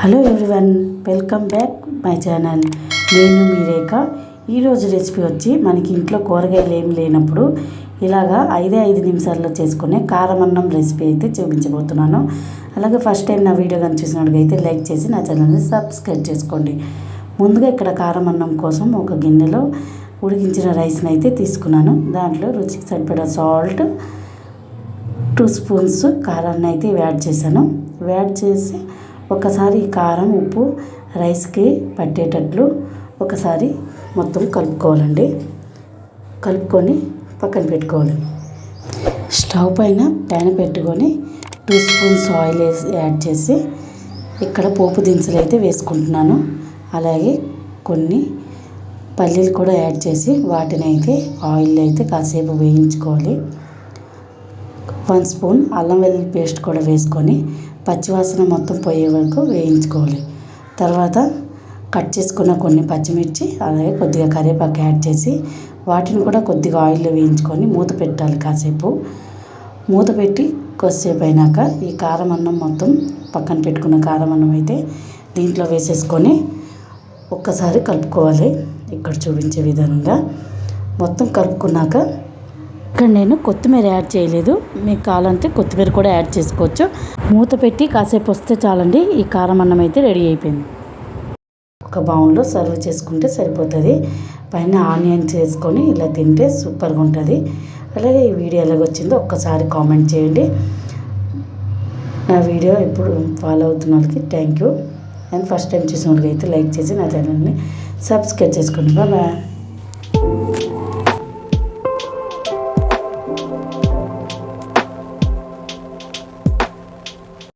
Hello everyone, welcome back my channel. నేను మీ రేఖ. ఈరోజు recipe వచ్చి మనకి ఇంట్లో కూరగాయలు ఏమి లేనప్పుడు ఇలాగా 5 నిమిషాల్లో చేసుకునే కారం అన్నం రెసిపీ అయితే చూపించబోతున్నాను. అలాగే ఫస్ట్ టైం నా వీడియో కానీ చూసినట్టుగైతే లైక్ చేసి నా ఛానల్ని సబ్స్క్రైబ్ చేసుకోండి. ముందుగా ఇక్కడ కారం అన్నం కోసం ఒక గిన్నెలో ఉడికించిన రైస్ని అయితే తీసుకున్నాను. దాంట్లో రుచికి సరిపడా సాల్ట్, 2 స్పూన్స్ కారాన్ని అయితే యాడ్ చేశాను. యాడ్ చేసి ఒకసారి ఈ కారం ఉప్పు రైస్కి పట్టేటట్లు ఒకసారి మొత్తం కలుపుకోవాలండి. కలుపుకొని పక్కన పెట్టుకోవాలి. స్టవ్ పైన ప్యాన్ పెట్టుకొని 2 స్పూన్స్ ఆయిల్ యాడ్ చేసి ఇక్కడ పోపు దినుసులు అయితే వేసుకుంటున్నాను. అలాగే కొన్ని పల్లీలు కూడా యాడ్ చేసి వాటిని అయితే ఆయిల్ అయితే కాసేపు వేయించుకోవాలి. 1 స్పూన్ అల్లం వెల్లుల్లి పేస్ట్ కూడా వేసుకొని పచ్చివాసన మొత్తం పోయే వరకు వేయించుకోవాలి. తర్వాత కట్ చేసుకున్న కొన్ని పచ్చిమిర్చి అలాగే కొద్దిగా కరివేపాకు యాడ్ చేసి వాటిని కూడా కొద్దిగా ఆయిల్లో వేయించుకొని మూత పెట్టాలి. కాసేపు మూత పెట్టి కొద్దిసేపు అయినాక ఈ కారం అన్నం మొత్తం పక్కన పెట్టుకున్న కారం అన్నం అయితే దీంట్లో వేసేసుకొని ఒక్కసారి కలుపుకోవాలి. ఇక్కడ చూపించే విధంగా మొత్తం కలుపుకున్నాక ఇక్కడ నేను కొత్తిమీర యాడ్ చేయలేదు. మీకు కావాలంటే కొత్తిమీర కూడా యాడ్ చేసుకోవచ్చు. మూత పెట్టి కాసేపు వస్తే చాలండి. ఈ కారం అన్నం అయితే రెడీ అయిపోయింది. ఒక బౌల్లో సర్వ్ చేసుకుంటే సరిపోతుంది. పైన ఆనియన్స్ వేసుకొని ఇలా తింటే సూపర్గా ఉంటుంది. అలాగే ఈ వీడియో ఎలాగొచ్చిందో ఒక్కసారి కామెంట్ చేయండి. నా వీడియో ఇప్పుడు ఫాలో అవుతున్న వాళ్ళకి thank you. And first time చూసిన వాళ్ళకి అయితే లైక్ చేసి నా ఛానల్ని సబ్స్క్రైబ్ చేసుకోండి. బాయ్.